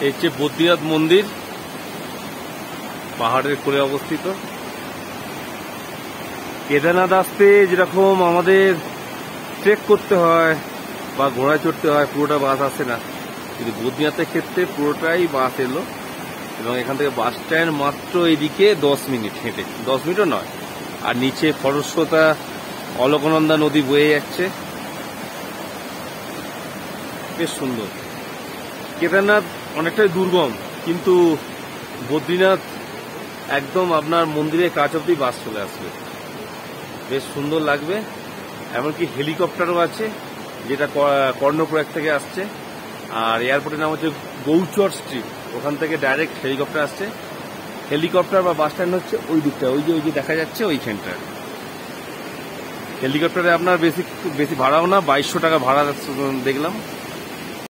এই যে বদ্রীনাথ মন্দির পাহাড়ের কোলে অবস্থিত। কেদারনাথ আসতে যেরকম আমাদের ট্রেক করতে হয় বা ঘোড়ায় চড়তে হয়, পুরোটা বাস আসে না, কিন্তু বদ্রীনাথের ক্ষেত্রে পুরোটাই বাস এলো। এবং এখান থেকে বাস স্ট্যান্ড মাত্র এদিকে 10 মিনিট হেঁটে, 10 মিনিটও নয়। আর নিচে খরস্রোতা অলকনন্দা নদী বয়ে যাচ্ছে, বেশ সুন্দর। কেদারনাথ অনেকটাই দুর্গম, কিন্তু বদ্রীনাথ একদম আপনার মন্দিরের কাছ অব্দি বাস চলে আসবে, বেশ সুন্দর লাগবে। এমনকি হেলিকপ্টারও আছে, যেটা কর্ণপ্রয়াগ থেকে আসছে। আর এয়ারপোর্টের নাম হচ্ছে গৌচর স্ট্রিট, ওখান থেকে ডাইরেক্ট হেলিকপ্টার আসছে। হেলিকপ্টার বা বাস স্ট্যান্ড হচ্ছে ওই দিকটা, ওই যে দেখা যাচ্ছে ওইখানটা। হেলিকপ্টারে আপনার বেশি ভাড়াও না, 2200 টাকা ভাড়া দেখলাম।